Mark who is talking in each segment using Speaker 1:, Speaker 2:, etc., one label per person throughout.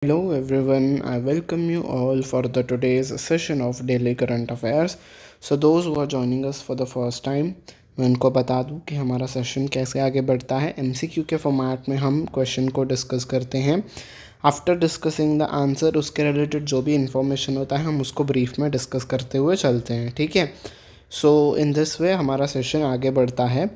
Speaker 1: Hello everyone, I welcome you all for the today's session of Daily Current Affairs. So those who are joining us for the first time, मैं उनको बता दूं कि हमारा session कैसे आगे बढ़ता है। एमसीक्यू के फॉर्मेट में हम क्वेश्चन को डिस्कस करते हैं। आफ्टर डिस्कसिंग द आंसर उसके रिलेटेड जो भी इंफॉर्मेशन होता है हम उसको ब्रीफ में डिस्कस करते हुए चलते हैं, ठीक है। सो इन दिस वे हमारा सेशन आगे बढ़ता है।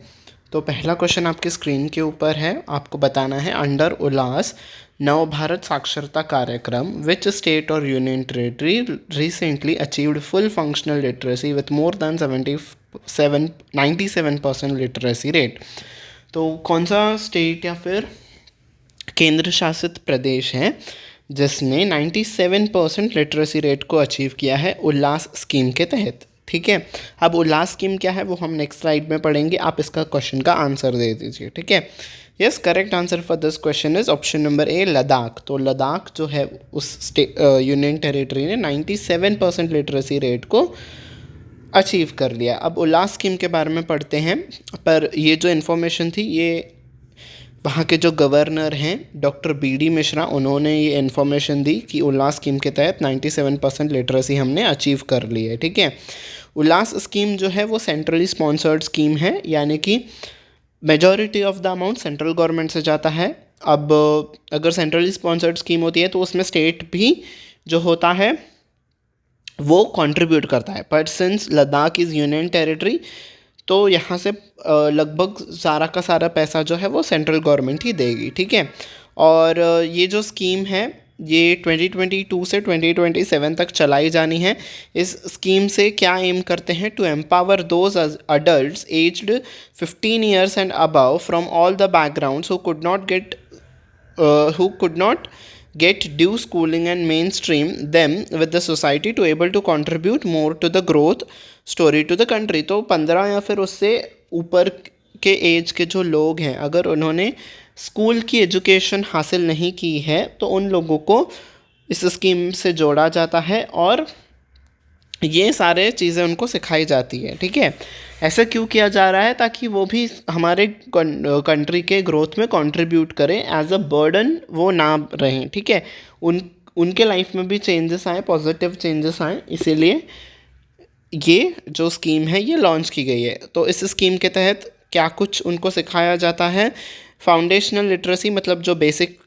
Speaker 1: तो पहला क्वेश्चन आपकी स्क्रीन के ऊपर है, आपको बताना है अंडर उल्लास नव भारत साक्षरता कार्यक्रम विच स्टेट और union territory recently achieved full functional literacy with more than 97% literacy rate. तो कौन सा स्टेट या फिर केंद्र शासित प्रदेश है जिसने 97% लिटरेसी रेट को अचीव किया है उल्लास स्कीम के तहत, ठीक है। अब उल्लास स्कीम क्या है वो हम नेक्स्ट स्लाइड में पढ़ेंगे, आप इसका क्वेश्चन का आंसर दे दीजिए, ठीक है। Yes, correct answer for this question is option number A Ladakh. तो लद्दाख जो है उस यूनियन टेरिटरी ने 97% लिटरेसी रेट को अचीव कर लिया। अब उल्लास स्कीम के बारे में पढ़ते हैं, पर ये जो इन्फॉर्मेशन थी ये वहाँ के जो गवर्नर हैं डॉक्टर बी मिश्रा, उन्होंने ये इन्फॉर्मेशन दी कि उल्लास स्कीम के तहत 97% लिटरेसी हमने अचीव कर ली है, ठीक है। उल्लास स्कीम जो है वो सेंट्रली स्पॉन्सर्ड स्कीम है, यानी कि majority of the amount central government से जाता है। अब अगर सेंट्रली स्पॉन्सर्ड स्कीम होती है तो उसमें स्टेट भी जो होता है वो कंट्रीब्यूट करता है, but since Ladakh is union territory तो यहाँ से लगभग सारा का सारा पैसा जो है वो सेंट्रल गवर्नमेंट ही देगी, ठीक है। और ये जो स्कीम है ये 2022 से 2027 तक चलाई जानी है। इस स्कीम से क्या एम करते हैं, to empower those adults aged 15 years and above from all the backgrounds who could not get due schooling and mainstream them with the society to able to contribute more to the growth story to the country। तो 15 या फिर उससे ऊपर के as के जो लोग हैं अगर उन्होंने स्कूल की एजुकेशन हासिल नहीं की है तो उन लोगों को इस स्कीम से जोड़ा जाता है और ये सारे चीज़ें उनको सिखाई जाती है, ठीक है। ऐसा क्यों किया जा रहा है, ताकि वो भी हमारे कंट्री के ग्रोथ में कंट्रीब्यूट करें, एज अ बर्डन वो ना रहें, ठीक है। उनके लाइफ में भी चेंजेस आए, पॉजिटिव चेंजेस आए, इसीलिए ये जो स्कीम है ये लॉन्च की गई है। तो इस स्कीम के तहत क्या कुछ उनको सिखाया जाता है, फाउंडेशनल लिटरेसी मतलब जो बेसिक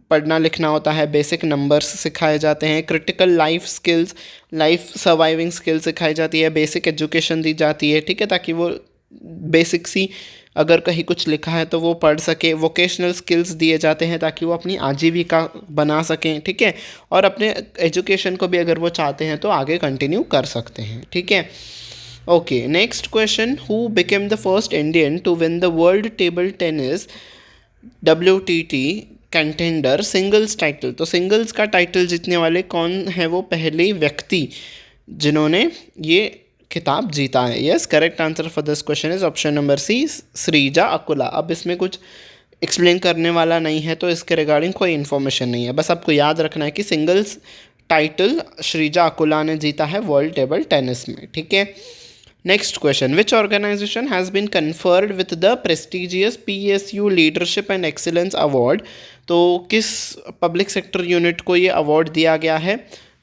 Speaker 1: पढ़ना लिखना होता है, बेसिक नंबर्स सिखाए जाते हैं, critical life skills, life surviving skills सिखाई जाती है, बेसिक एजुकेशन दी जाती है, ठीक है, ताकि वो बेसिक सी अगर कहीं कुछ लिखा है तो वो पढ़ सके। वोकेशनल स्किल्स दिए जाते हैं ताकि वो अपनी आजीविका बना सकें, ठीक है, और अपने एजुकेशन को भी अगर वो चाहते हैं तो आगे कंटिन्यू कर सकते हैं, ठीक है। Okay, next question, who became the first Indian to win the world table tennis WTT contender singles title. तो सिंगल्स का टाइटल जीतने वाले कौन है वो पहले व्यक्ति जिन्होंने ये खिताब जीता है। Yes, correct answer for this question is option number C, Sreeja Akula. अब इसमें कुछ एक्सप्लेन करने वाला नहीं है तो इसके रिगार्डिंग कोई इन्फॉर्मेशन नहीं है, बस आपको याद रखना है कि सिंगल्स टाइटल श्रीजा अकुला ने जीता है वर्ल्ड टेबल टेनिस में, ठीक है। Next question, which organization has been conferred with the prestigious PSU leadership and excellence award. तो किस पब्लिक सेक्टर यूनिट को ये अवार्ड दिया गया है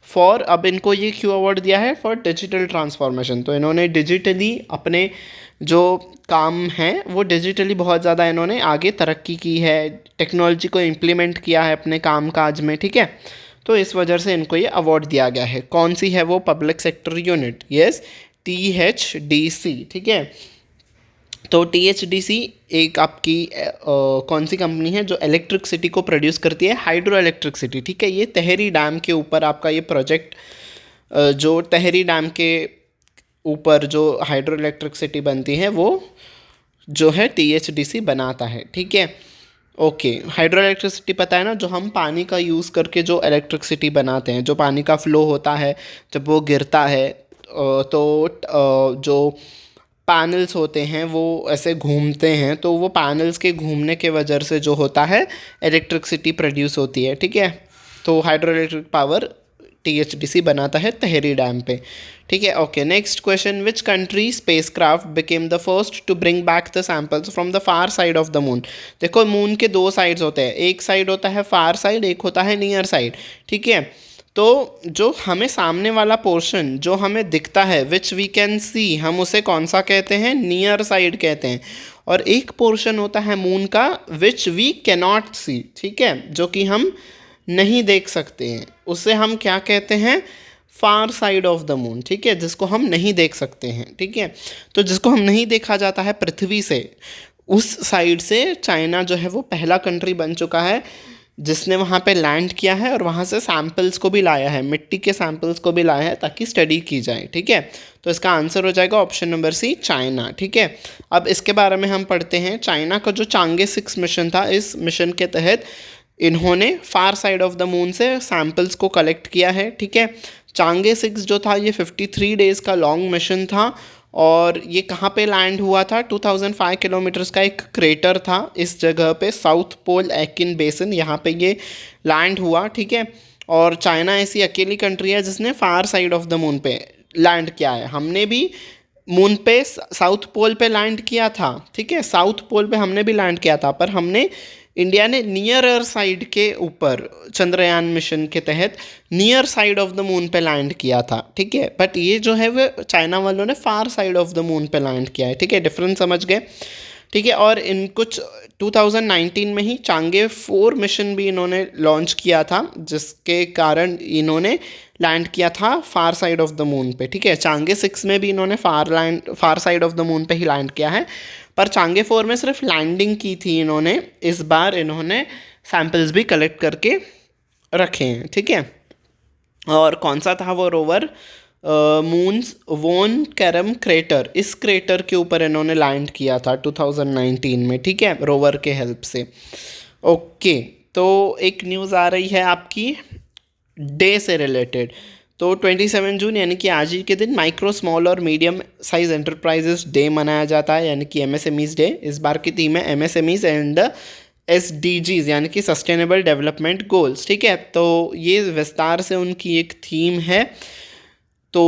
Speaker 1: फॉर, अब इनको ये क्यों अवार्ड दिया है, फॉर डिजिटल ट्रांसफॉर्मेशन। तो इन्होंने डिजिटली अपने जो काम है वो डिजिटली बहुत ज़्यादा इन्होंने आगे तरक्की की है, टेक्नोलॉजी को इम्प्लीमेंट किया है अपने काम काज में, ठीक है। तो इस वजह से इनको ये अवार्ड दिया गया है। कौन सी है वो public sector unit, yes, THDC, ठीक है। तो THDC एक आपकी कौन सी कंपनी है जो इलेक्ट्रिसिटी को प्रोड्यूस करती है, हाइड्रो इलेक्ट्रिसिटी, ठीक है। ये तहरी डैम के ऊपर आपका ये प्रोजेक्ट जो तहरी डैम के ऊपर जो हाइड्रो इलेक्ट्रिसिटी बनती है वो जो है THDC बनाता है, ठीक है। ओके, हाइड्रो इलेक्ट्रिसिटी पता है ना, जो हम पानी का यूज़ करके जो इलेक्ट्रिसिटी बनाते हैं, जो पानी का फ्लो होता है जब वो गिरता है तो जो पैनल्स होते हैं वो ऐसे घूमते हैं, तो वो पैनल्स के घूमने के वजह से जो होता है इलेक्ट्रिसिटी प्रोड्यूस होती है, ठीक है। तो हाइड्रो इलेक्ट्रिक पावर THDC बनाता है तहरी डैम पे। ठीक है, okay. Next question, which country spacecraft became the first to bring back the samples from the far side of the moon. देखो मून के दो साइड्स होते हैं, एक साइड होता है फार साइड, एक होता है नियर साइड। ठीक है, तो जो हमें सामने वाला पोर्शन जो हमें दिखता है विच वी कैन सी, हम उसे कौन सा कहते हैं, नियर साइड कहते हैं। और एक पोर्शन होता है मून का विच वी कैनॉट सी, ठीक है, जो कि हम नहीं देख सकते हैं, उसे हम क्या कहते हैं, फार साइड ऑफ द मून। ठीक है, जिसको हम नहीं देख सकते हैं। ठीक है, तो जिसको हम नहीं देखा जाता है पृथ्वी से, उस साइड से चाइना जो है वो पहला कंट्री बन चुका है जिसने वहाँ पे लैंड किया है और वहाँ से सैम्पल्स को भी लाया है, मिट्टी के सैम्पल्स को भी लाया है ताकि स्टडी की जाए। ठीक है, तो इसका आंसर हो जाएगा ऑप्शन नंबर सी, चाइना। ठीक है, अब इसके बारे में हम पढ़ते हैं। चाइना का जो चांगे 6 मिशन था, इस मिशन के तहत इन्होंने फार साइड ऑफ द मून से सैम्पल्स को कलेक्ट किया है। ठीक है, चांगे 6 जो था ये 53 डेज़ का लॉन्ग मिशन था और ये कहाँ पे लैंड हुआ था, 2005 किलोमीटर्स का एक क्रेटर था इस जगह पे, साउथ पोल एकिन बेसिन, यहाँ पे ये लैंड हुआ। ठीक है, और चाइना ऐसी अकेली कंट्री है जिसने फार साइड ऑफ द मून पे लैंड किया है। हमने भी मून पे साउथ पोल पे लैंड किया था। ठीक है, साउथ पोल पे हमने भी लैंड किया था, पर हमने इंडिया ने नियरर साइड के ऊपर चंद्रयान मिशन के तहत near side of the moon पे लैंड किया था। ठीक है, बट ये जो है वो चाइना वालों ने फार साइड ऑफ द मून पे लैंड किया है। ठीक है, डिफरेंस समझ गए। ठीक है, और इन कुछ 2019 में ही चांगे 4 मिशन भी इन्होंने लॉन्च किया था, जिसके कारण इन्होंने लैंड किया था फार साइड ऑफ द मून पे। ठीक है, चांगे 6 में भी इन्होंने फार साइड ऑफ द मून पे ही लैंड किया है, पर चांगे 4 में सिर्फ लैंडिंग की थी इन्होंने। इस बार इन्होंने सैम्पल्स भी कलेक्ट करके रखे हैं। ठीक है, और कौन सा था वो रोवर, मून्स वोन कैरम क्रेटर, इस क्रेटर के ऊपर इन्होंने लैंड किया था 2019 में। ठीक है, रोवर के हेल्प से। ओके, तो एक न्यूज़ आ रही है आपकी डे से रिलेटेड। तो 27 जून यानी कि आज ही के दिन माइक्रो स्मॉल और मीडियम साइज एंटरप्राइजेस डे मनाया जाता है, यानी कि MSMEs डे। इस बार की थीम है MSMEs एंड SDGs यानी कि सस्टेनेबल डेवलपमेंट गोल्स। ठीक है, तो ये विस्तार से उनकी एक थीम है। तो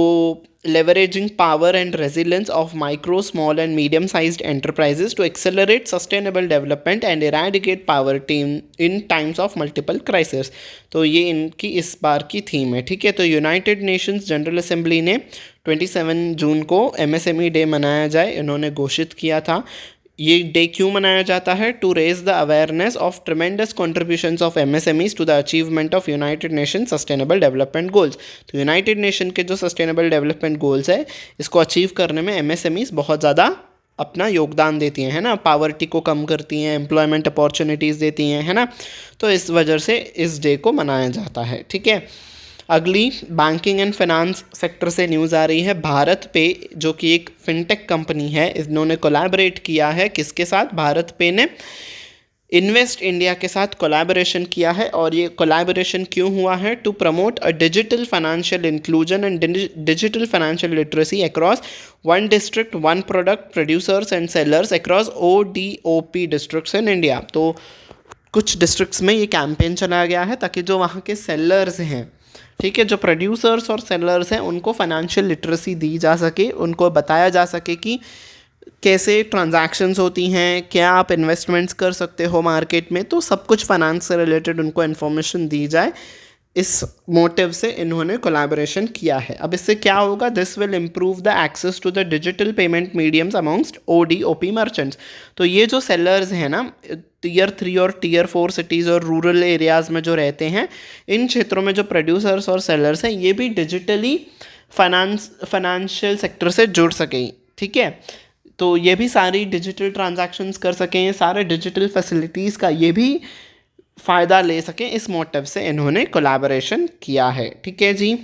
Speaker 1: leveraging power and resilience of micro, small and medium sized enterprises to accelerate sustainable development and eradicate poverty in times of multiple crises। तो ये इनकी इस बार की थीम है। ठीक है, तो यूनाइटेड नेशंस जनरल असेंबली ने 27 जून को MSME डे मनाया जाए इन्होंने घोषित किया था। ये डे क्यों मनाया जाता है, to raise the awareness of tremendous contributions of MSMEs to the achievement of United Nation sustainable development goals. तो यूनाइटेड नेशन के जो सस्टेनेबल डेवलपमेंट गोल्स है, इसको अचीव करने में MSMEs बहुत ज़्यादा अपना योगदान देती हैं, है ना, पावर्टी को कम करती हैं, एम्प्लॉयमेंट अपॉर्चुनिटीज़ देती हैं, है ना, तो इस वजह से इस डे को मनाया जाता है। ठीक है, अगली बैंकिंग एंड फाइनेंस सेक्टर से न्यूज़ आ रही है। भारत पे जो कि एक फिनटेक कंपनी है, इन्होंने कोलैबोरेट किया है किसके साथ, भारत पे ने इन्वेस्ट इंडिया के साथ कोलैबोरेशन किया है। और ये कोलैबोरेशन क्यों हुआ है, to promote a digital financial inclusion and digital financial literacy across 1 district 1 product producers and sellers across ODOP districts in India. तो कुछ डिस्ट्रिक्ट्स में ये कैंपेन चलाया गया है ताकि जो वहाँ के सेलर्स हैं, ठीक है, जो प्रोड्यूसर्स और सेलर्स हैं, उनको फाइनेंशियल लिटरेसी दी जा सके, उनको बताया जा सके कि कैसे ट्रांजैक्शंस होती हैं, क्या आप इन्वेस्टमेंट्स कर सकते हो मार्केट में, तो सब कुछ फाइनेंस से रिलेटेड उनको इन्फॉर्मेशन दी जाए। इस मोटिव से इन्होंने कोलैबोरेशन किया है। अब इससे क्या होगा, this will improve the access to the digital payment mediums amongst ODOP merchants. तो ये जो सेलर्स हैं ना, Tier 3 और Tier 4 सिटीज़ और रूरल एरियाज़ में जो रहते हैं, इन क्षेत्रों में जो प्रोड्यूसर्स और सेलर्स हैं, ये भी डिजिटली फाइनेंशियल सेक्टर से जुड़ सकें। ठीक है, तो ये भी सारी डिजिटल ट्रांजैक्शंस कर सकें, सारे डिजिटल फैसिलिटीज़ का ये भी फ़ायदा ले सकें, इस मोटिव से इन्होंने कोलैबोरेशन किया है। ठीक है जी,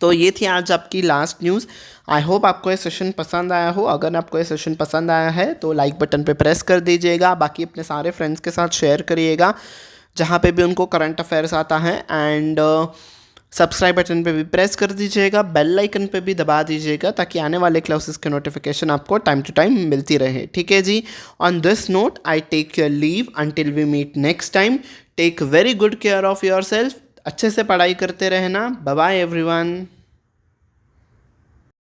Speaker 1: तो ये थी आज आपकी लास्ट न्यूज़। आई होप आपको ये सेशन पसंद आया हो। अगर आपको ये सेशन पसंद आया है तो लाइक बटन पे प्रेस कर दीजिएगा, बाकी अपने सारे फ्रेंड्स के साथ शेयर करिएगा जहाँ पे भी उनको करंट अफेयर्स आता है, एंड सब्सक्राइब बटन पे भी प्रेस कर दीजिएगा, बेल आइकन पे भी दबा दीजिएगा ताकि आने वाले क्लासेस के नोटिफिकेशन आपको टाइम टू टाइम मिलती रहे। ठीक है जी, on this note I take your leave until we meet next time. Take very good care of yourself अच्छे से पढ़ाई करते रहना। Bye bye everyone.